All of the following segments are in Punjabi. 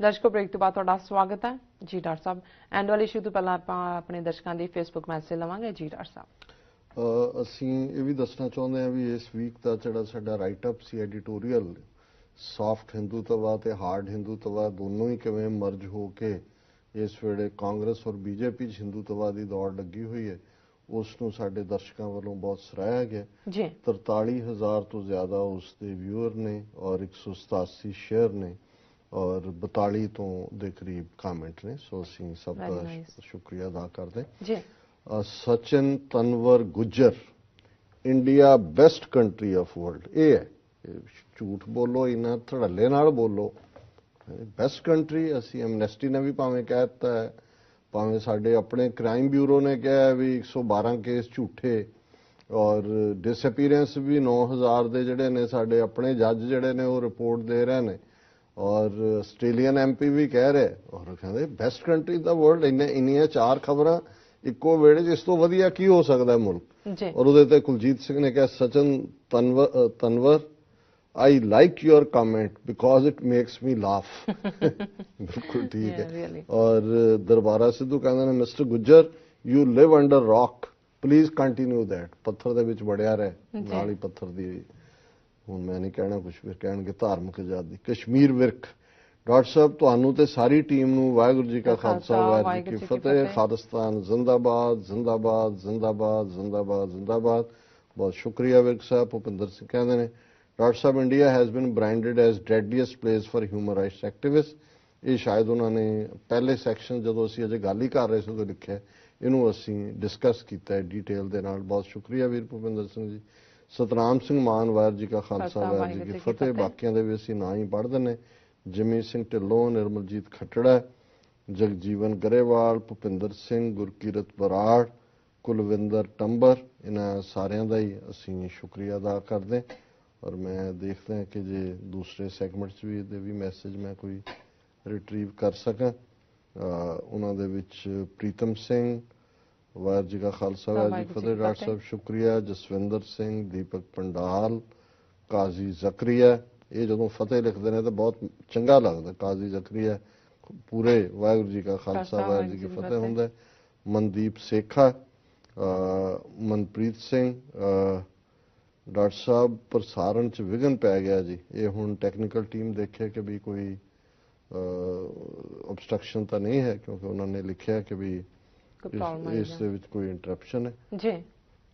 ਦਰਸ਼ਕੋ ਬ੍ਰੇਕ ਤੋਂ ਬਾਅਦ ਤੁਹਾਡਾ ਸਵਾਗਤ ਹੈ ਜੀ ਡਾਕਟਰ ਸਾਹਿਬ। ਐਂਡ ਵਾਲੇ ਇਸ਼ੂ ਤੋਂ ਪਹਿਲਾਂ ਆਪਾਂ ਆਪਣੇ ਦਰਸ਼ਕਾਂ ਦੀ ਫੇਸਬੁੱਕ ਮੈਸੇਜ ਲਵਾਂਗੇ ਜੀ ਡਾਕਟਰ ਸਾਹਿਬ। ਅਸੀਂ ਇਹ ਵੀ ਦੱਸਣਾ ਚਾਹੁੰਦੇ ਹਾਂ ਵੀ ਇਸ ਵੀਕ ਦਾ ਜਿਹੜਾ ਸਾਡਾ ਰਾਈਟ ਅਪ ਸੀ ਐਡੀਟੋਰੀਅਲ, ਸੌਫਟ ਹਿੰਦੂਤਵਾ ਤੇ ਹਾਰਡ ਹਿੰਦੂਤਵਾ ਦੋਨੋਂ ਹੀ ਕਿਵੇਂ ਮਰਜ ਹੋ ਕੇ ਇਸ ਵੇਲੇ ਕਾਂਗਰਸ ਔਰ ਬੀਜੇਪੀ 'ਚ ਹਿੰਦੂਤਵਾ ਦੀ ਦੌੜ ਲੱਗੀ ਹੋਈ ਹੈ, ਉਸ ਨੂੰ ਸਾਡੇ ਦਰਸ਼ਕਾਂ ਵੱਲੋਂ ਬਹੁਤ ਸਰਾਹਿਆ ਗਿਆ ਜੀ। 43,000 ਤੋਂ ਜ਼ਿਆਦਾ ਉਸ ਦੇ ਵਿਊਅਰ ਨੇ ਔਰ 187 ਸ਼ੇਅਰ ਨੇ ਔਰ 42 ਤੋਂ ਦੇ ਕਰੀਬ ਕਮੈਂਟ ਨੇ। ਸੋ ਅਸੀਂ ਸਭ ਦਾ ਸ਼ੁਕਰੀਆ ਅਦਾ ਕਰਦੇ ਜੀ। Sachin Tanwar Gujjar, India best country of world. ਇਹ ਹੈ, ਝੂਠ ਬੋਲੋ, ਇਹਨਾਂ ਧੜੱਲੇ ਨਾਲ ਬੋਲੋ। ਬੈਸਟ ਕੰਟਰੀ ਅਸੀਂ ਐਮਨੈਸਟੀ ਨੇ ਵੀ ਭਾਵੇਂ ਕਹਿ ਦਿੱਤਾ ਹੈ, ਭਾਵੇਂ ਸਾਡੇ ਆਪਣੇ ਕ੍ਰਾਈਮ ਬਿਊਰੋ ਨੇ ਕਿਹਾ ਵੀ 112 ਕੇਸ ਝੂਠੇ ਔਰ ਡਿਸਅਪੀਅਰੈਂਸ ਵੀ 9,000 ਦੇ ਜਿਹੜੇ ਨੇ ਸਾਡੇ ਆਪਣੇ ਜੱਜ ਜਿਹੜੇ ਨੇ ਉਹ ਰਿਪੋਰਟ ਦੇ ਰਹੇ ਨੇ ਔਰ ਆਸਟ੍ਰੇਲੀਅਨ ਐਮਪੀ ਵੀ ਕਹਿ ਰਹੇ ਔਰ ਕਹਿੰਦੇ ਬੈਸਟ ਕੰਟਰੀ ਦਾ ਵਰਲਡ। ਇੰਨੀਆਂ ਚਾਰ ਖਬਰਾਂ ਇੱਕੋ ਵੇਲੇ 'ਚ, ਇਸ ਤੋਂ ਵਧੀਆ ਕੀ ਹੋ ਸਕਦਾ ਮੁਲਕ। ਔਰ ਉਹਦੇ ਤੇ ਕੁਲਜੀਤ ਸਿੰਘ ਨੇ ਕਿਹਾ Sachin ਤਨਵਰ I like your comment because it makes me laugh। ਬਿਲਕੁਲ ਠੀਕ ਹੈ। ਔਰ ਦਰਬਾਰਾ ਸਿੱਧੂ ਕਹਿੰਦੇ ਨੇ mister Gujjar you live under rock, please continue that। ਪੱਥਰ ਦੇ ਵਿੱਚ ਵੜਿਆ ਰਹੇ, ਨਾਲ ਹੀ ਪੱਥਰ ਦੀ, ਹੁਣ ਮੈਂ ਨਹੀਂ ਕਹਿਣਾ ਕੁਝ, ਫਿਰ ਕਹਿਣਗੇ ਧਾਰਮਿਕ ਆਜ਼ਾਦੀ। ਕਸ਼ਮੀਰ ਵਿਰਕ, ਡਾਕਟਰ ਸਾਹਿਬ ਤੁਹਾਨੂੰ ਤੇ ਸਾਰੀ ਟੀਮ ਨੂੰ ਵਾਹਿਗੁਰੂ ਜੀ ਕਾ ਖਾਲਸਾ ਵਾਹਿਗੁਰੂ ਜੀ ਕੀ ਫਤਿਹ। ਖਾਲਿਸਤਾਨ ਜ਼ਿੰਦਾਬਾਦ ਜ਼ਿੰਦਾਬਾਦ ਜ਼ਿੰਦਾਬਾਦ ਜ਼ਿੰਦਾਬਾਦ ਜ਼ਿੰਦਾਬਾਦ। ਬਹੁਤ ਸ਼ੁਕਰੀਆ ਵਿਰਕ ਸਾਹਿਬ। ਭੁਪਿੰਦਰ ਸਿੰਘ ਕਹਿੰਦੇ ਨੇ ਡਾਕਟਰ ਸਾਹਿਬ India has been branded as deadliest place for human rights activist. ਇਹ ਸ਼ਾਇਦ ਉਹਨਾਂ ਨੇ ਪਹਿਲੇ ਸੈਕਸ਼ਨ ਜਦੋਂ ਅਸੀਂ ਅਜੇ ਗੱਲ ਹੀ ਕਰ ਰਹੇ ਸੀ ਉਦੋਂ ਲਿਖਿਆ, ਇਹਨੂੰ ਅਸੀਂ ਡਿਸਕਸ ਕੀਤਾ ਹੈ ਡਿਟੇਲ ਦੇ ਨਾਲ। ਬਹੁਤ ਸ਼ੁਕਰੀਆ ਵੀਰ ਭੁਪਿੰਦਰ ਸਿੰਘ ਜੀ। ਸਤਨਾਮ ਸਿੰਘ ਮਾਨ, ਵਾਹਿਗੁਰੂ ਜੀ ਕਾ ਖਾਲਸਾ ਵਾਹਿਗੁਰੂ ਜੀ ਕੀ ਫਤਿਹ। ਬਾਕੀਆਂ ਦੇ ਵੀ ਅਸੀਂ ਨਾਂ ਹੀ ਪੜ੍ਹ ਦਿੰਦੇ। ਜਿਮੀ ਸਿੰਘ ਢਿੱਲੋਂ, ਨਿਰਮਲਜੀਤ ਖੱਟੜਾ, ਜਗਜੀਵਨ ਗਰੇਵਾਲ, ਭੁਪਿੰਦਰ ਸਿੰਘ, ਗੁਰਕੀਰਤ ਬਰਾੜ, ਕੁਲਵਿੰਦਰ ਟੰਬਰ, ਇਹਨਾਂ ਸਾਰਿਆਂ ਦਾ ਹੀ ਅਸੀਂ ਸ਼ੁਕਰੀਆ ਅਦਾ ਕਰਦੇ। ਔਰ ਮੈਂ ਦੇਖਦਾ ਹਾਂ ਕਿ ਜੇ ਦੂਸਰੇ ਸੈਗਮੈਂਟਸ ਵੀ ਇਹਦੇ ਵੀ ਮੈਸੇਜ ਮੈਂ ਕੋਈ ਰਿਟਰੀਵ ਕਰ ਸਕਾਂ। ਉਹਨਾਂ ਦੇ ਵਿੱਚ ਪ੍ਰੀਤਮ ਸਿੰਘ, ਵਾਹਿਗੁਰੂ ਜੀ ਕਾ ਖਾਲਸਾ ਵਾਹਿਗੁਰੂ ਜੀ ਕੀ ਫਤਿਹ ਡਾਕਟਰ ਸਾਹਿਬ ਸ਼ੁਕਰੀਆ। ਜਸਵਿੰਦਰ ਸਿੰਘ, ਦੀਪਕ ਪੰਡਾਲ, ਕਾਜ਼ੀ ਜ਼ਕਰੀਆ, ਇਹ ਜਦੋਂ ਫਤਿਹ ਲਿਖਦੇ ਨੇ ਤਾਂ ਬਹੁਤ ਚੰਗਾ ਲੱਗਦਾ। ਕਾਜ਼ੀ ਜ਼ਕਰੀਆ ਪੂਰੇ ਵਾਹਿਗੁਰੂ ਜੀ ਕਾ ਖਾਲਸਾ ਵਾਹਿਗੁਰੂ ਜੀ ਕੀ ਫਤਿਹ ਹੁੰਦਾ। ਮਨਦੀਪ ਸੇਖਾ, ਮਨਪ੍ਰੀਤ ਸਿੰਘ, ਡਾਕਟਰ ਸਾਹਿਬ ਪ੍ਰਸਾਰਣ 'ਚ ਵਿਘਨ ਪੈ ਗਿਆ ਜੀ। ਇਹ ਹੁਣ ਟੈਕਨੀਕਲ ਟੀਮ ਦੇਖੇ ਕਿ ਵੀ ਕੋਈ obstruction ਤਾਂ ਨਹੀਂ ਹੈ, ਕਿਉਂਕਿ ਉਹਨਾਂ ਨੇ ਲਿਖਿਆ ਕਿ ਵੀ ਇਸ ਦੇ ਵਿੱਚ ਕੋਈ ਇੰਟਰਪਸ਼ਨ ਹੈ ਜੀ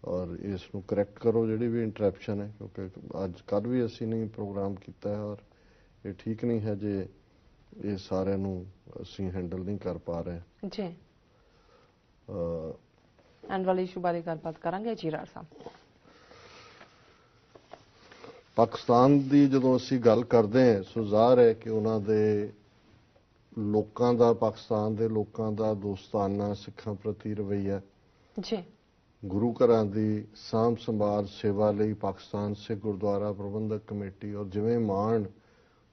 ਔਰ ਇਸ ਨੂੰ ਕਰੈਕਟ ਕਰੋ ਜਿਹੜੀ ਵੀ ਇੰਟਰਪਸ਼ਨ ਹੈ, ਕਿਉਂਕਿ ਅੱਜ ਕੱਲ੍ਹ ਵੀ ਅਸੀਂ ਨਹੀਂ ਪ੍ਰੋਗਰਾਮ ਕੀਤਾ ਹੈ ਔਰ ਇਹ ਠੀਕ ਨਹੀਂ ਹੈ ਜੇ ਇਹ ਸਾਰਿਆਂ ਨੂੰ ਅਸੀਂ ਹੈਂਡਲ ਨਹੀਂ ਕਰ ਪਾ ਰਹੇ ਜੀ। ਐਂਡ ਵਾਲੇ ਇਸ਼ੂ ਬਾਰੇ ਗੱਲਬਾਤ ਕਰਾਂਗੇ ਜੀ ਰਾਜ ਸਾਹਿਬ। ਪਾਕਿਸਤਾਨ ਦੀ ਜਦੋਂ ਅਸੀਂ ਗੱਲ ਕਰਦੇ ਹਾਂ ਸੋ ਜ਼ਾਹਰ ਹੈ ਕਿ ਉਹਨਾਂ ਦੇ ਲੋਕਾਂ ਦਾ, ਪਾਕਿਸਤਾਨ ਦੇ ਲੋਕਾਂ ਦਾ ਦੋਸਤਾਨਾ ਸਿੱਖਾਂ ਪ੍ਰਤੀ ਰਵੱਈਆ ਜੀ, ਗੁਰੂ ਘਰਾਂ ਦੀ ਸਾਂਭ ਸੰਭਾਲ ਸੇਵਾ ਲਈ ਪਾਕਿਸਤਾਨ ਸਿੱਖ ਗੁਰਦੁਆਰਾ ਪ੍ਰਬੰਧਕ ਕਮੇਟੀ ਔਰ ਜਿਵੇਂ ਮਾਣ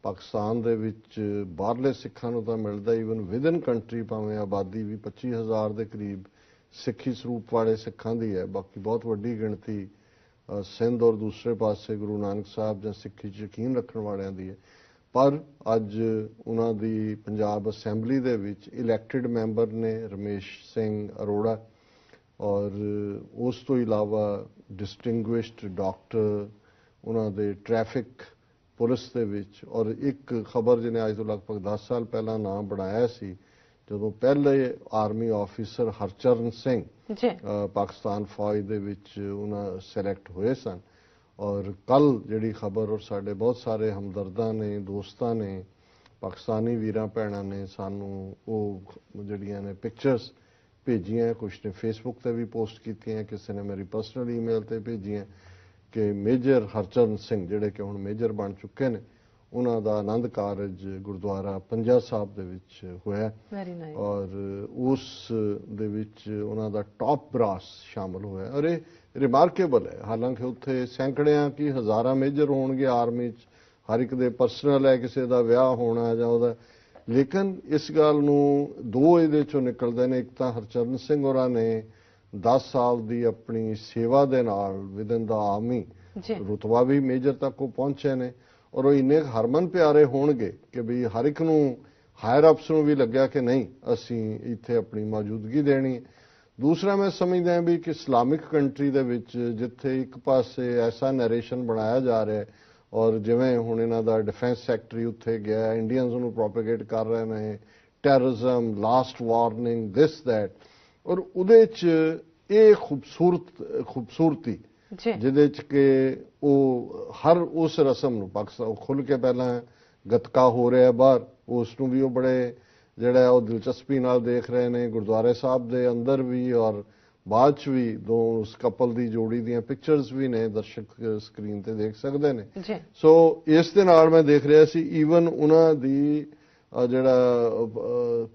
ਪਾਕਿਸਤਾਨ ਦੇ ਵਿੱਚ ਬਾਹਰਲੇ ਸਿੱਖਾਂ ਨੂੰ ਤਾਂ ਮਿਲਦਾ, ਈਵਨ ਵਿਦਨ ਕੰਟਰੀ ਭਾਵੇਂ ਆਬਾਦੀ ਵੀ 25,000 ਦੇ ਕਰੀਬ ਸਿੱਖੀ ਸਰੂਪ ਵਾਲੇ ਸਿੱਖਾਂ ਦੀ ਹੈ, ਬਾਕੀ ਬਹੁਤ ਵੱਡੀ ਗਿਣਤੀ ਸਿੰਧ ਔਰ ਦੂਸਰੇ ਪਾਸੇ ਗੁਰੂ ਨਾਨਕ ਸਾਹਿਬ ਜਾਂ ਸਿੱਖੀ 'ਚ ਯਕੀਨ ਰੱਖਣ ਵਾਲਿਆਂ ਦੀ ਹੈ। ਪਰ ਅੱਜ ਉਹਨਾਂ ਦੀ ਪੰਜਾਬ ਅਸੈਂਬਲੀ ਦੇ ਵਿੱਚ ਇਲੈਕਟਿਡ ਮੈਂਬਰ ਨੇ ਰਮੇਸ਼ ਸਿੰਘ ਅਰੋੜਾ ਔਰ ਉਸ ਤੋਂ ਇਲਾਵਾ ਡਿਸਟਿੰਗੁਇਸ਼ਡ ਡਾਕਟਰ ਉਹਨਾਂ ਦੇ ਟ੍ਰੈਫਿਕ ਪੁਲਿਸ ਦੇ ਵਿੱਚ। ਔਰ ਇੱਕ ਖਬਰ ਜਿਹਨੇ ਅੱਜ ਤੋਂ ਲਗਭਗ 10 ਸਾਲ ਪਹਿਲਾਂ ਨਾਮ ਬਣਾਇਆ ਸੀ, ਜਦੋਂ ਪਹਿਲੇ ਆਰਮੀ ਆਫੀਸਰ ਹਰਚਰਨ ਸਿੰਘ ਪਾਕਿਸਤਾਨ ਫੌਜ ਦੇ ਵਿੱਚ ਉਹਨਾਂ ਸਿਲੈਕਟ ਹੋਏ ਸਨ। ਔਰ ਕੱਲ ਜਿਹੜੀ ਖਬਰ, ਔਰ ਸਾਡੇ ਬਹੁਤ ਸਾਰੇ ਹਮਦਰਦਾਂ ਨੇ, ਦੋਸਤਾਂ ਨੇ, ਪਾਕਿਸਤਾਨੀ ਵੀਰਾਂ ਭੈਣਾਂ ਨੇ ਸਾਨੂੰ ਉਹ ਜਿਹੜੀਆਂ ਨੇ ਪਿਕਚਰਸ ਭੇਜੀਆਂ, ਕੁਛ ਨੇ ਫੇਸਬੁੱਕ ਤੇ ਵੀ ਪੋਸਟ ਕੀਤੀਆਂ, ਕਿਸੇ ਨੇ ਮੇਰੀ ਪਰਸਨਲ ਈਮੇਲ ਤੇ ਭੇਜੀਆਂ ਕਿ ਮੇਜਰ ਹਰਚਰਨ ਸਿੰਘ ਜਿਹੜੇ ਕਿ ਹੁਣ ਮੇਜਰ ਬਣ ਚੁੱਕੇ ਨੇ, ਉਹਨਾਂ ਦਾ ਆਨੰਦ ਕਾਰਜ ਗੁਰਦੁਆਰਾ ਪੰਜਾ ਸਾਹਿਬ ਦੇ ਵਿੱਚ ਹੋਇਆ ਔਰ ਉਸ ਦੇ ਵਿੱਚ ਉਹਨਾਂ ਦਾ ਟੌਪ ਬਰਾਸ ਸ਼ਾਮਲ ਹੋਇਆ। ਔਰ ਇਹ ਰਿਮਾਰਕੇਬਲ ਹੈ, ਹਾਲਾਂਕਿ ਉੱਥੇ ਸੈਂਕੜਿਆਂ ਕੀ ਹਜ਼ਾਰਾਂ ਮੇਜਰ ਹੋਣਗੇ ਆਰਮੀ 'ਚ, ਹਰ ਇੱਕ ਦੇ ਪਰਸਨਲ ਹੈ, ਕਿਸੇ ਦਾ ਵਿਆਹ ਹੋਣਾ ਜਾਂ ਉਹਦਾ, ਲੇਕਿਨ ਇਸ ਗੱਲ ਨੂੰ ਦੋ ਇਹਦੇ 'ਚੋਂ ਨਿਕਲਦੇ ਨੇ। ਇੱਕ ਤਾਂ ਹਰਚਰਨ ਸਿੰਘ ਹੋਰਾਂ ਨੇ 10 ਸਾਲ ਦੀ ਆਪਣੀ ਸੇਵਾ ਦੇ ਨਾਲ ਵਿਦਨ ਦਾ ਆਰਮੀ ਰੁਤਬਾ ਵੀ ਮੇਜਰ ਤੱਕ ਉਹ ਪਹੁੰਚੇ ਨੇ ਔਰ ਉਹ ਇੰਨੇ ਹਰਮਨ ਪਿਆਰੇ ਹੋਣਗੇ ਕਿ ਵੀ ਹਰ ਇੱਕ ਨੂੰ ਹਾਇਰ ਅਪਸ ਨੂੰ ਵੀ ਲੱਗਿਆ ਕਿ ਨਹੀਂ ਅਸੀਂ ਇੱਥੇ ਆਪਣੀ ਮੌਜੂਦਗੀ ਦੇਣੀ ਹੈ। ਦੂਸਰਾ ਮੈਂ ਸਮਝਦਾ ਵੀ ਕਿ ਇਸਲਾਮਿਕ ਕੰਟਰੀ ਦੇ ਵਿੱਚ ਜਿੱਥੇ ਇੱਕ ਪਾਸੇ ਐਸਾ ਨੈਰੇਸ਼ਨ ਬਣਾਇਆ ਜਾ ਰਿਹਾ ਹੈ ਔਰ ਜਿਵੇਂ ਹੁਣ ਇਹਨਾਂ ਦਾ ਡਿਫੈਂਸ ਸੈਕਟਰੀ ਉੱਥੇ ਗਿਆ, ਇੰਡੀਅਨਸ ਨੂੰ ਪ੍ਰੋਪੇਗੇਟ ਕਰ ਰਹੇ ਨੇ, terrorism, last warning, this that, ਔਰ ਉਹਦੇ 'ਚ ਇਹ ਖੂਬਸੂਰਤੀ ਜਿਹਦੇ 'ਚ ਕਿ ਉਹ ਹਰ ਉਸ ਰਸਮ ਨੂੰ ਪਾਕਿਸਤਾਨ ਖੁੱਲ੍ਹ ਕੇ ਪਹਿਲਾਂ ਗੱਤਕਾ ਹੋ ਰਿਹਾ ਬਾਹਰ, ਉਸ ਨੂੰ ਵੀ ਉਹ ਬੜੇ ਜਿਹੜਾ ਉਹ ਦਿਲਚਸਪੀ ਨਾਲ ਦੇਖ ਰਹੇ ਨੇ, ਗੁਰਦੁਆਰੇ ਸਾਹਿਬ ਦੇ ਅੰਦਰ ਵੀ ਔਰ ਬਾਅਦ 'ਚ ਵੀ ਉਸ ਕਪਲ ਦੀ ਜੋੜੀ ਦੀਆਂ ਪਿਕਚਰਸ ਵੀ ਨੇ, ਦਰਸ਼ਕ ਸਕਰੀਨ ਤੇ ਦੇਖ ਸਕਦੇ ਨੇ। ਸੋ ਇਸ ਦੇ ਨਾਲ ਮੈਂ ਦੇਖ ਰਿਹਾ ਸੀ ਈਵਨ ਉਹਨਾਂ ਦੀ ਜਿਹੜਾ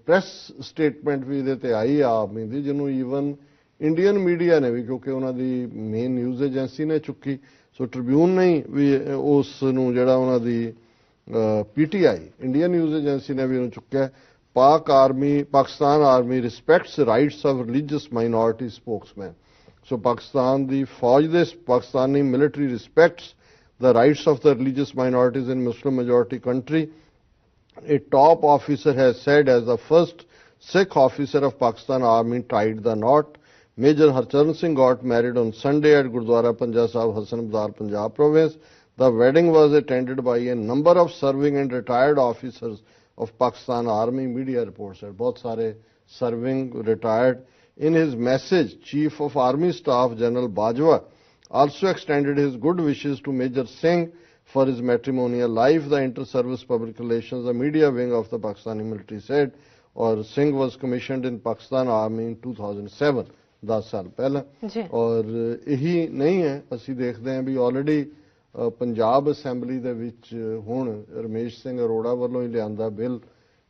ਪ੍ਰੈਸ ਸਟੇਟਮੈਂਟ ਵੀ ਇਹਦੇ ਤੇ ਆਈ ਆਰਮੀ ਦੀ, ਜਿਹਨੂੰ ਈਵਨ ਇੰਡੀਅਨ ਮੀਡੀਆ ਨੇ ਵੀ, ਕਿਉਂਕਿ ਉਹਨਾਂ ਦੀ ਮੇਨ ਨਿਊਜ਼ ਏਜੰਸੀ ਨੇ ਚੁੱਕੀ, ਸੋ ਟ੍ਰਿਬਿਊਨ ਨੇ ਵੀ ਉਸ ਨੂੰ ਜਿਹੜਾ ਉਹਨਾਂ ਦੀ ਪੀਟੀਆਈ ਇੰਡੀਅਨ ਨਿਊਜ਼ ਏਜੰਸੀ ਨੇ ਵੀ ਉਹਨੂੰ ਚੁੱਕਿਆ। Pakistan Army respects the rights of religious minority spokesman. So Pakistani military respects the rights of the religious minorities in Muslim majority country. A top officer has said, as the first Sikh officer of Pakistan Army tied the knot. Major Harcharan Singh got married on Sunday at Gurdwara Punjab Sahib, Hasanabad, Punjab province. The wedding was attended by a number of serving and retired officers of Pakistan Army, media reports said. बहुत सारे serving, retired. In his message, Chief of Army Staff General Bajwa also extended his good wishes to Major Singh for his matrimonial life. The Inter-Service Public Relations, the media wing of the Pakistani military said, or Singh was commissioned in Pakistan Army in 2007, 10 ਸਾਲ ਪਹਿਲਾਂ। ਔਰ ਇਹੀ ਨਹੀਂ ਹੈ, ਅਸੀਂ ਦੇਖਦੇ ਹਾਂ ਵੀ ਆਲਰੇਡੀ ਪੰਜਾਬ ਅਸੈਂਬਲੀ ਦੇ ਵਿੱਚ ਹੁਣ ਰਮੇਸ਼ ਸਿੰਘ ਅਰੋੜਾ ਵੱਲੋਂ ਹੀ ਲਿਆਂਦਾ ਬਿੱਲ,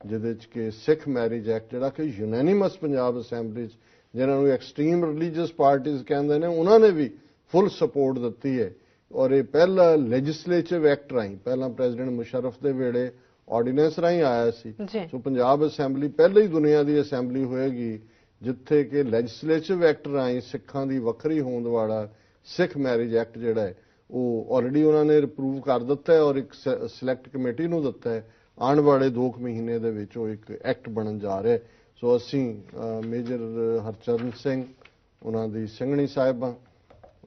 ਜਿਹਦੇ 'ਚ ਕਿ ਸਿੱਖ ਮੈਰਿਜ ਐਕਟ ਜਿਹੜਾ ਕਿ ਯੂਨੈਨਿਮਸ ਪੰਜਾਬ ਅਸੈਂਬਲੀ 'ਚ, ਜਿਹਨਾਂ ਨੂੰ ਐਕਸਟ੍ਰੀਮ ਰਿਲੀਜੀਅਸ ਪਾਰਟੀਜ਼ ਕਹਿੰਦੇ ਨੇ, ਉਹਨਾਂ ਨੇ ਵੀ ਫੁੱਲ ਸਪੋਰਟ ਦਿੱਤੀ ਹੈ। ਔਰ ਇਹ ਪਹਿਲਾ ਲੈਜਿਸਲੇਟਿਵ ਐਕਟ ਰਾਹੀਂ, ਪਹਿਲਾਂ ਪ੍ਰੈਜ਼ੀਡੈਂਟ ਮੁਸ਼ਰਫ ਦੇ ਵੇਲੇ ਆਰਡੀਨੈਂਸ ਰਾਹੀਂ ਆਇਆ ਸੀ। ਸੋ ਪੰਜਾਬ ਅਸੈਂਬਲੀ ਪਹਿਲੀ ਹੀ ਦੁਨੀਆ ਦੀ ਅਸੈਂਬਲੀ ਹੋਏਗੀ ਜਿੱਥੇ ਕਿ ਲੈਜਿਸਲੇਟਿਵ ਐਕਟ ਰਾਹੀਂ ਸਿੱਖਾਂ ਦੀ ਵੱਖਰੀ ਹੋਂਦ ਵਾਲਾ ਸਿੱਖ ਮੈਰਿਜ ਐਕਟ ਜਿਹੜਾ ਹੈ ਉਹ ਆਲਰੇਡੀ ਉਹਨਾਂ ਨੇ ਅਪਰੂਵ ਕਰ ਦਿੱਤਾ ਹੈ ਔਰ ਇੱਕ ਸਿਲੈਕਟ ਕਮੇਟੀ ਨੂੰ ਦਿੱਤਾ ਹੈ। ਆਉਣ ਵਾਲੇ 2 ਮਹੀਨੇ ਦੇ ਵਿੱਚ ਉਹ ਇੱਕ ਐਕਟ ਬਣਨ ਜਾ ਰਿਹਾ। ਸੋ ਅਸੀਂ ਮੇਜਰ ਹਰਚਰਨ ਸਿੰਘ, ਉਹਨਾਂ ਦੀ ਸਿੰਘਣੀ ਸਾਹਿਬਾਂ,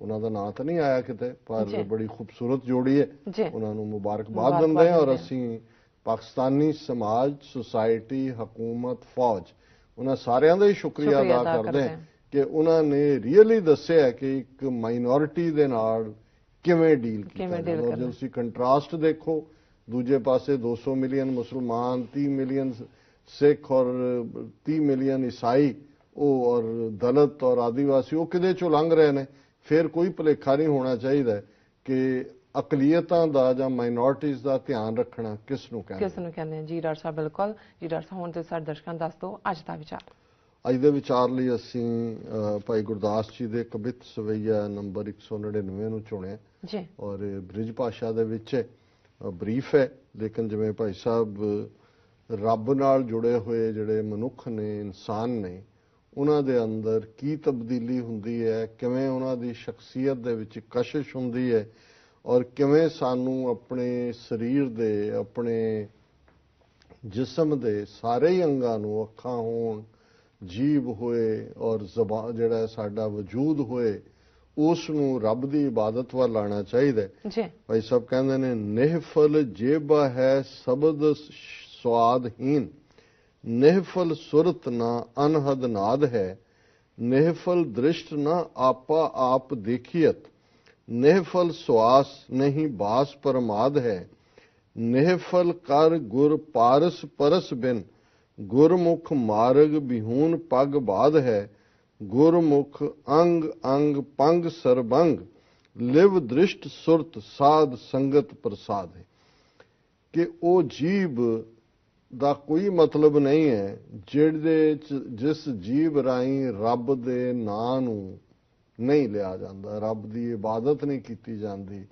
ਉਹਨਾਂ ਦਾ ਨਾਂ ਤਾਂ ਨਹੀਂ ਆਇਆ ਕਿਤੇ, ਪਰ ਬੜੀ ਖੂਬਸੂਰਤ ਜੋੜੀ ਹੈ, ਉਹਨਾਂ ਨੂੰ ਮੁਬਾਰਕਬਾਦ ਦਿੰਦੇ ਹਾਂ। ਔਰ ਅਸੀਂ ਪਾਕਿਸਤਾਨੀ ਸਮਾਜ, ਸੁਸਾਇਟੀ, ਹਕੂਮਤ, ਫੌਜ, ਉਹਨਾਂ ਸਾਰਿਆਂ ਦਾ ਹੀ ਸ਼ੁਕਰੀਆ ਅਦਾ ਕਰਦੇ ਹਾਂ ਕਿ ਉਹਨਾਂ ਨੇ ਰੀਅਲੀ ਦੱਸਿਆ ਕਿ ਇੱਕ ਮਾਈਨੋਰਿਟੀ ਦੇ ਨਾਲ ਕਿਵੇਂ ਡੀਲ ਕੀਤਾ। ਔਰ ਜੇ ਤੁਸੀਂ ਕੰਟਰਾਸਟ ਦੇਖੋ, ਦੂਜੇ ਪਾਸੇ 200 ਮਿਲੀਅਨ ਮੁਸਲਮਾਨ, 30 ਮਿਲੀਅਨ ਸਿੱਖ ਔਰ 30 ਮਿਲੀਅਨ ਈਸਾਈ, ਉਹ ਔਰ ਦਲਿਤ ਔਰ ਆਦੀਵਾਸੀ, ਉਹ ਕਿਹਦੇ ਚੋਂ ਲੰਘ ਰਹੇ ਨੇ। ਫਿਰ ਕੋਈ ਭੁਲੇਖਾ ਨਹੀਂ ਹੋਣਾ ਚਾਹੀਦਾ ਕਿ ਅਕਲੀਅਤਾਂ ਦਾ ਜਾਂ ਮਾਈਨੋਰਟੀਜ਼ ਦਾ ਧਿਆਨ ਰੱਖਣਾ ਕਿਸ ਨੂੰ ਕਹਿੰਦੇ ਆ। ਜੀ ਡਾਕਟਰ ਸਾਹਿਬ, ਬਿਲਕੁਲ ਜੀ ਡਾਕਟਰ ਸਾਹਿਬ, ਹੁਣ ਤੇ ਸਾਡੇ ਦਰਸ਼ਕਾਂ ਨੂੰ ਦੱਸ ਦਿਓ ਅੱਜ ਦਾ ਵਿਚਾਰ। ਅੱਜ ਦੇ ਵਿਚਾਰ ਲਈ ਅਸੀਂ ਭਾਈ ਗੁਰਦਾਸ ਜੀ ਦੇ ਕਵਿਤ ਸਵਈਆ ਨੰਬਰ 199 ਨੂੰ ਚੁਣਿਆ ਜੀ। ਔਰ ਬ੍ਰਿਜ ਭਾਸ਼ਾ ਦੇ ਵਿੱਚ ਬਰੀਫ ਹੈ, ਲੇਕਿਨ ਜਿਵੇਂ ਭਾਈ ਸਾਹਿਬ ਰੱਬ ਨਾਲ ਜੁੜੇ ਹੋਏ ਜਿਹੜੇ ਮਨੁੱਖ ਨੇ, ਇਨਸਾਨ ਨੇ, ਉਹਨਾਂ ਦੇ ਅੰਦਰ ਕੀ ਤਬਦੀਲੀ ਹੁੰਦੀ ਹੈ, ਕਿਵੇਂ ਉਹਨਾਂ ਦੀ ਸ਼ਖਸੀਅਤ ਦੇ ਵਿੱਚ ਕਸ਼ਿਸ਼ ਹੁੰਦੀ ਹੈ ਔਰ ਕਿਵੇਂ ਸਾਨੂੰ ਆਪਣੇ ਸਰੀਰ ਦੇ, ਆਪਣੇ ਜਿਸਮ ਦੇ ਸਾਰੇ ਹੀ ਅੰਗਾਂ ਨੂੰ, ਅੱਖਾਂ ਹੋਣ, ਜੀਭ ਹੋਏ ਔਰ ਜ਼ਬਾਨ, ਜਿਹੜਾ ਸਾਡਾ ਵਜੂਦ ਹੋਏ, ਉਸ ਨੂੰ ਰੱਬ ਦੀ ਇਬਾਦਤ ਵੱਲ ਲਾਉਣਾ ਚਾਹੀਦਾ ਹੈ। ਭਾਈ ਸਾਹਿਬ ਕਹਿੰਦੇ ਨੇ, ਨਿਹਫਲ ਜੇਬਾ ਹੈ ਸ਼ਬਦ ਸਵਾਦਹੀਨ, ਨਿਹਫਲ ਸੁਰਤ ਨਾ ਅਨਹਦ ਨਾਦ ਹੈ, ਨਿਹਫਲ ਦ੍ਰਿਸ਼ਟ ਨਾ ਆਪਾ ਆਪ ਦੇਖੀਅਤ, ਨਿਹਫਲ ਸੁਆਸ ਨਹੀਂ ਬਾਸ ਪਰਮਾਦ ਹੈ, ਨਿਹਫਲ ਕਰ ਗੁਰ ਪਾਰਸ ਪਰਸ ਬਿਨ, ਗੁਰਮੁਖ ਮਾਰਗ ਬਿਹੂਨ ਪਗ ਬਾਧ ਹੈ, ਗੁਰਮੁਖ ਅੰਗ ਅੰਗ ਪੰਗ ਸਰਬੰਗ, ਲਿਵ ਦ੍ਰਿਸ਼ਟ ਸੁਰਤ ਸਾਧ ਸੰਗਤ ਪ੍ਰਸਾਦ ਹੈ। ਕਿ ਉਹ ਜੀਬ ਦਾ ਕੋਈ ਮਤਲਬ ਨਹੀਂ ਹੈ ਜਿਸ ਜੀਬ ਰਾਹੀਂ ਰੱਬ ਦੇ ਨਾਂ ਨੂੰ ਨਹੀਂ ਲਿਆ ਜਾਂਦਾ, ਰੱਬ ਦੀ ਇਬਾਦਤ ਨਹੀਂ ਕੀਤੀ ਜਾਂਦੀ,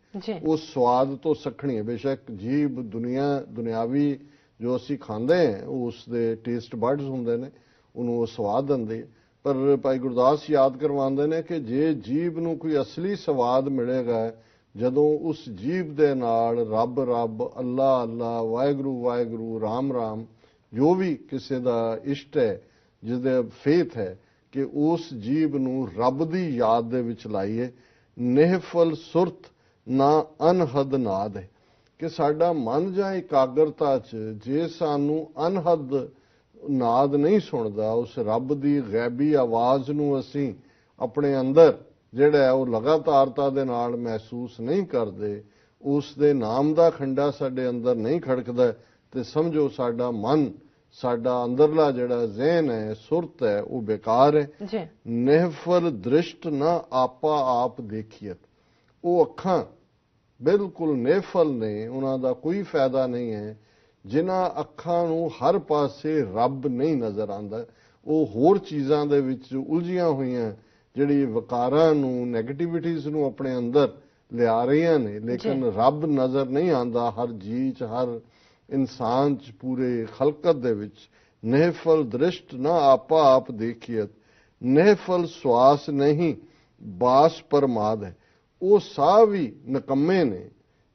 ਉਹ ਸਵਾਦ ਤੋਂ ਸਖਣੀ ਹੈ। ਬੇਸ਼ੱਕ ਜੀਬ ਦੁਨਿਆਵੀ ਜੋ ਅਸੀਂ ਖਾਂਦੇ ਹਾਂ ਉਸ ਦੇ ਟੇਸਟ ਬਡਸ ਹੁੰਦੇ ਨੇ, ਉਹਨੂੰ ਉਹ ਸਵਾਦ ਦਿੰਦੇ, ਪਰ ਭਾਈ ਗੁਰਦਾਸ ਯਾਦ ਕਰਵਾਉਂਦੇ ਨੇ ਕਿ ਜੇ ਜੀਬ ਨੂੰ ਕੋਈ ਅਸਲੀ ਸਵਾਦ ਮਿਲੇਗਾ ਜਦੋਂ ਉਸ ਜੀਬ ਦੇ ਨਾਲ ਰੱਬ ਰੱਬ, ਅੱਲਾ ਅੱਲਾ, ਵਾਹਿਗੁਰੂ ਵਾਹਿਗੁਰੂ, ਰਾਮ ਰਾਮ ਜੋ ਵੀ ਕਿਸੇ ਦਾ ਇਸ਼ਟ ਹੈ, ਜਿਹਦੇ ਫੇਥ ਹੈ, ਕਿ ਉਸ ਜੀਵ ਨੂੰ ਰੱਬ ਦੀ ਯਾਦ ਦੇ ਵਿੱਚ ਲਾਈਏ। ਨਿਹਫਲ ਸੁਰਤ ਨਾ ਅਨਹਦ ਨਾਦ ਹੈ, ਕਿ ਸਾਡਾ ਮਨ ਜਾਂ ਇਕਾਗਰਤਾ 'ਚ ਜੇ ਸਾਨੂੰ ਅਨਹਦ ਨਾਦ ਨਹੀਂ ਸੁਣਦਾ, ਉਸ ਰੱਬ ਦੀ ਗੈਬੀ ਆਵਾਜ਼ ਨੂੰ ਅਸੀਂ ਆਪਣੇ ਅੰਦਰ ਜਿਹੜਾ ਹੈ ਉਹ ਲਗਾਤਾਰਤਾ ਦੇ ਨਾਲ ਮਹਿਸੂਸ ਨਹੀਂ ਕਰਦੇ, ਉਸ ਦੇ ਨਾਮ ਦਾ ਖੰਡਾ ਸਾਡੇ ਅੰਦਰ ਨਹੀਂ ਖੜਕਦਾ, ਤੇ ਸਮਝੋ ਸਾਡਾ ਮਨ, ਸਾਡਾ ਅੰਦਰਲਾ ਜਿਹੜਾ ਜ਼ਿਹਨ ਹੈ, ਸੁਰਤ ਹੈ, ਉਹ ਬੇਕਾਰ ਹੈ। ਜੀ ਨਿਹਫਲ ਦ੍ਰਿਸ਼ਟ ਨਾ ਆਪਾ ਆਪ ਦੇਖੀਅਤ, ਉਹ ਅੱਖਾਂ ਬਿਲਕੁਲ ਨਿਹਫਲ ਨੇ, ਉਹਨਾਂ ਦਾ ਕੋਈ ਫਾਇਦਾ ਨਹੀਂ ਹੈ। ਜਿਨ੍ਹਾਂ ਅੱਖਾਂ ਨੂੰ ਹਰ ਪਾਸੇ ਰੱਬ ਨਹੀਂ ਨਜ਼ਰ ਆਉਂਦਾ, ਉਹ ਹੋਰ ਚੀਜ਼ਾਂ ਦੇ ਵਿੱਚ ਉਲਝੀਆਂ ਹੋਈਆਂ, ਜਿਹੜੀ ਵਿਕਾਰਾਂ ਨੂੰ, ਨੈਗੇਟਿਵਿਟੀਜ਼ ਨੂੰ ਆਪਣੇ ਅੰਦਰ ਲਿਆ ਰਹੀਆਂ ਨੇ, ਲੇਕਿਨ ਰੱਬ ਨਜ਼ਰ ਨਹੀਂ ਆਉਂਦਾ ਹਰ ਜੀਅ 'ਚ, ਹਰ ਇਨਸਾਨ 'ਚ, ਪੂਰੇ ਖਲਕਤ ਦੇ ਵਿੱਚ। ਨਿਹਫਲ ਦ੍ਰਿਸ਼ਟ ਨਾ ਆਪਾ ਆਪ ਦੇਖੀਅਤ, ਨਿਹਫਲ ਸਵਾਸ ਨਹੀਂ ਬਾਸ ਪਰਮਾਦ ਹੈ, ਉਹ ਸਾਹ ਵੀ ਨਿਕੰਮੇ ਨੇ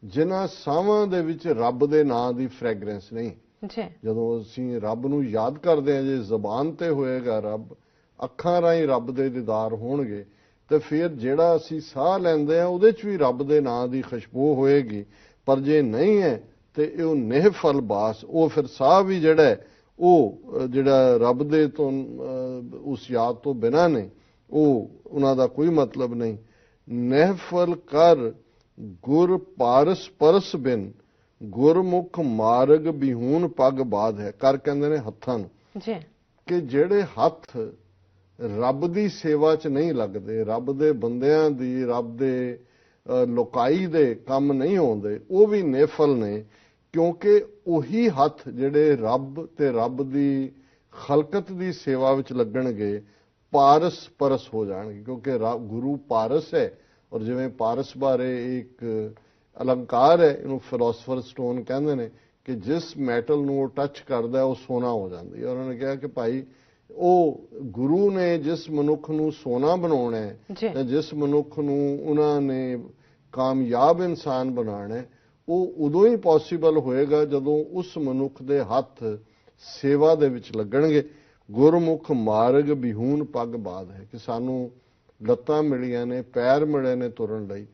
ਜਿਨ੍ਹਾਂ ਸਾਹਾਂ ਦੇ ਵਿੱਚ ਰੱਬ ਦੇ ਨਾਂ ਦੀ ਫ੍ਰੈਗਰੈਂਸ ਨਹੀਂ। ਜਦੋਂ ਅਸੀਂ ਰੱਬ ਨੂੰ ਯਾਦ ਕਰਦੇ ਹਾਂ, ਜੇ ਜ਼ਬਾਨ ਤੇ ਹੋਏਗਾ ਰੱਬ, ਅੱਖਾਂ ਰਾਹੀਂ ਰੱਬ ਦੇ ਦੀਦਾਰ ਹੋਣਗੇ, ਤੇ ਫਿਰ ਜਿਹੜਾ ਅਸੀਂ ਸਾਹ ਲੈਂਦੇ ਹਾਂ ਉਹਦੇ 'ਚ ਵੀ ਰੱਬ ਦੇ ਨਾਂ ਦੀ ਖੁਸ਼ਬੂ ਹੋਏਗੀ। ਪਰ ਜੇ ਨਹੀਂ ਹੈ ਤੇ ਉਹ ਨਿਹਫਲ ਬਾਸ, ਉਹ ਫਿਰ ਸਾਹ ਵੀ ਜਿਹੜਾ ਹੈ ਉਹ ਜਿਹੜਾ ਰੱਬ ਦੇ ਤੋਂ ਉਸ ਯਾਦ ਤੋਂ ਬਿਨਾਂ ਨੇ, ਉਹ ਉਹਨਾਂ ਦਾ ਕੋਈ ਮਤਲਬ ਨਹੀਂ। ਨਿਹਫਲ ਕਰ ਗੁਰ ਪਾਰਸ ਪਰਸ ਬਿਨ, ਗੁਰਮੁਖ ਮਾਰਗ ਬਿਹੂਨ ਪੱਗ ਬਾਧ ਹੈ। ਕਰ ਕਹਿੰਦੇ ਨੇ ਹੱਥਾਂ ਨੂੰ, ਕਿ ਜਿਹੜੇ ਹੱਥ ਰੱਬ ਦੀ ਸੇਵਾ 'ਚ ਨਹੀਂ ਲੱਗਦੇ, ਰੱਬ ਦੇ ਬੰਦਿਆਂ ਦੀ, ਰੱਬ ਦੇ ਲੋਕਾਈ ਦੇ ਕੰਮ ਨਹੀਂ ਆਉਂਦੇ, ਉਹ ਵੀ ਨਿਹਫਲ ਨੇ, ਕਿਉਂਕਿ ਉਹੀ ਹੱਥ ਜਿਹੜੇ ਰੱਬ ਤੇ ਰੱਬ ਦੀ ਖਲਕਤ ਦੀ ਸੇਵਾ ਵਿੱਚ ਲੱਗਣਗੇ, ਪਾਰਸ ਪਰਸ ਹੋ ਜਾਣਗੇ। ਕਿਉਂਕਿ ਗੁਰੂ ਪਾਰਸ ਹੈ, ਔਰ ਜਿਵੇਂ ਪਾਰਸ ਬਾਰੇ ਇੱਕ ਅਲੰਕਾਰ ਹੈ, ਇਹਨੂੰ ਫਿਲਾਸਫਰ ਸਟੋਨ ਕਹਿੰਦੇ ਨੇ, ਕਿ ਜਿਸ ਮੈਟਲ ਨੂੰ ਉਹ ਟੱਚ ਕਰਦਾ ਉਹ ਸੋਨਾ ਹੋ ਜਾਂਦੀ ਹੈ। ਉਹਨਾਂ ਨੇ ਕਿਹਾ ਕਿ ਭਾਈ, ਉਹ ਗੁਰੂ ਨੇ ਜਿਸ ਮਨੁੱਖ ਨੂੰ ਸੋਨਾ ਬਣਾਉਣਾ ਹੈ, ਜਾਂ ਜਿਸ ਮਨੁੱਖ ਨੂੰ ਉਹਨਾਂ ਨੇ ਕਾਮਯਾਬ ਇਨਸਾਨ ਬਣਾਉਣਾ ਹੈ, ਉਹ ਉਦੋਂ ਹੀ ਪੋਸੀਬਲ ਹੋਏਗਾ ਜਦੋਂ ਉਸ ਮਨੁੱਖ ਦੇ ਹੱਥ ਸੇਵਾ ਦੇ ਵਿੱਚ ਲੱਗਣਗੇ। ਗੁਰਮੁਖ ਮਾਰਗ ਬਿਹੂਨ ਪੱਗ ਬਾਧ ਹੈ, ਕਿ ਸਾਨੂੰ ਲੱਤਾਂ ਮਿਲੀਆਂ ਨੇ, ਪੈਰ ਮਿਲੇ ਨੇ ਤੁਰਨ ਲਈ,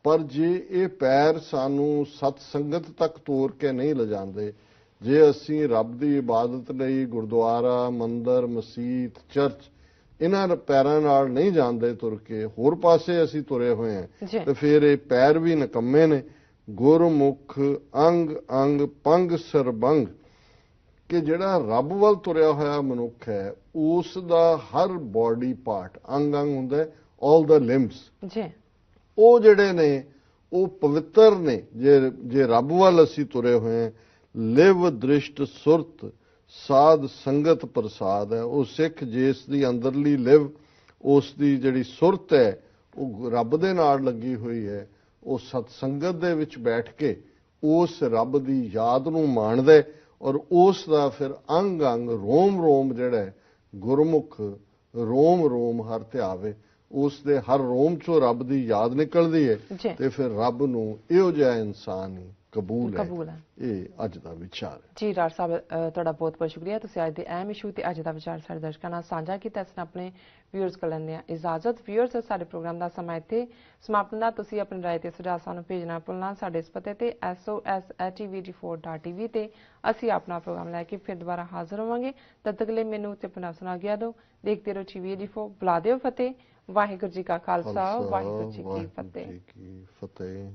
ਪਰ ਜੇ ਇਹ ਪੈਰ ਸਾਨੂੰ ਸਤ ਸੰਗਤ ਤੱਕ ਤੋਰ ਕੇ ਨਹੀਂ ਲਿਜਾਂਦੇ, ਜੇ ਅਸੀਂ ਰੱਬ ਦੀ ਇਬਾਦਤ ਲਈ ਗੁਰਦੁਆਰਾ, ਮੰਦਰ, ਮਸੀਤ, ਚਰਚ, ਇਹਨਾਂ ਪੈਰਾਂ ਨਾਲ ਨਹੀਂ ਜਾਂਦੇ ਤੁਰ ਕੇ, ਹੋਰ ਪਾਸੇ ਅਸੀਂ ਤੁਰੇ ਹੋਏ ਹਾਂ, ਤੇ ਫਿਰ ਇਹ ਪੈਰ ਵੀ ਨਿਕੰਮੇ ਨੇ। ਗੁਰਮੁਖ ਅੰਗ ਅੰਗ ਪੰਗ ਸਰਬੰਗ, ਕਿ ਜਿਹੜਾ ਰੱਬ ਵੱਲ ਤੁਰਿਆ ਹੋਇਆ ਮਨੁੱਖ ਹੈ, ਉਸ ਦਾ ਹਰ ਬਾਡੀ ਪਾਰਟ, ਅੰਗ ਅੰਗ ਹੁੰਦਾ, ਆਲ ਦਾ ਲਿੰਬਸ, ਉਹ ਜਿਹੜੇ ਨੇ ਉਹ ਪਵਿੱਤਰ ਨੇ, ਜੇ ਰੱਬ ਵੱਲ ਅਸੀਂ ਤੁਰੇ ਹੋਏ ਹਾਂ। ਲਿਵ ਦ੍ਰਿਸ਼ਟ ਸੁਰਤ ਸਾਧ ਸੰਗਤ ਪ੍ਰਸਾਦ ਹੈ, ਉਹ ਸਿੱਖ ਜਿਸ ਦੀ ਅੰਦਰਲੀ ਲਿਵ, ਉਸ ਦੀ ਜਿਹੜੀ ਸੁਰਤ ਹੈ ਉਹ ਰੱਬ ਦੇ ਨਾਲ ਲੱਗੀ ਹੋਈ ਹੈ, ਉਹ ਸਤ ਸੰਗਤ ਦੇ ਵਿੱਚ ਬੈਠ ਕੇ ਉਸ ਰੱਬ ਦੀ ਯਾਦ ਨੂੰ ਮਾਣਦਾ, ਔਰ ਉਸ ਦਾ ਫਿਰ ਅੰਗ ਅੰਗ, ਰੋਮ ਰੋਮ ਜਿਹੜਾ ਹੈ, ਗੁਰਮੁਖ ਰੋਮ ਰੋਮ ਹਰ ਧਿਆਵੇ, ਉਸ ਦੇ ਹਰ ਰੋਮ ਚੋਂ ਰੱਬ ਦੀ ਯਾਦ ਨਿਕਲਦੀ ਹੈ, ਤੇ ਫਿਰ ਰੱਬ ਨੂੰ ਇਹੋ ਜਿਹਾ ਇਨਸਾਨ ਹੀ ਕਬੂਲ ਹੈ। ਇਹ ਅੱਜ ਦਾ ਵਿਚਾਰ ਹੈ ਜੀ। ਡਾਕਟਰ ਸਾਹਿਬ, ਤੁਹਾਡਾ ਬਹੁਤ ਬਹੁਤ ਸ਼ੁਕਰੀਆ, ਤੁਸੀਂ ਅੱਜ ਦੇ ਅਹਿਮ ਇਸ਼ੂ ਤੇ ਅੱਜ ਦਾ ਵਿਚਾਰ ਸਾਡੇ ਦਰਸ਼ਕਾਂ ਨਾਲ ਸਾਂਝਾ ਕੀਤਾ। ਇਸ ਨੇ ਆਪਣੇ ਵਿਊਅਰਸ ਕੋਲ ਲੈਂਦੇ ਹਾਂ ਇਜਾਜ਼ਤ। ਵਿਊਅਰਸ, ਸਾਡੇ ਪ੍ਰੋਗਰਾਮ ਦਾ ਸਮਾਂ ਇੱਥੇ ਸਮਾਪਤ ਹੁੰਦਾ। ਤੁਸੀਂ ਆਪਣੀ ਰਾਏ ਤੇ ਸੁਝਾਅ ਸਾਨੂੰ ਭੇਜਣਾ ਭੁੱਲਣਾ। ਸਾਡੇ ਇਸ ਪਤੇ ਤੇ sos@tvd4.tv ਤੇ ਅਸੀਂ ਆਪਣਾ ਪ੍ਰੋਗਰਾਮ ਲੈ ਕੇ ਫਿਰ ਦੁਬਾਰਾ ਹਾਜ਼ਰ ਹੋਵਾਂਗੇ। ਤਦ ਤੱਕ ਲਈ ਮੈਨੂੰ ਤੇ ਆਪਣਾ ਸੁਣਾ ਗਿਆ ਦਿਓ। ਦੇਖਦੇ ਰਹੋ TVD4। ਬੁਲਾ ਦਿਓ ਫਤਿਹ। ਵਾਹਿਗੁਰੂ ਜੀ ਕਾ ਖਾਲਸਾ, ਵਾਹਿਗੁਰੂ ਜੀ ਕੀ ਫਤਿਹ।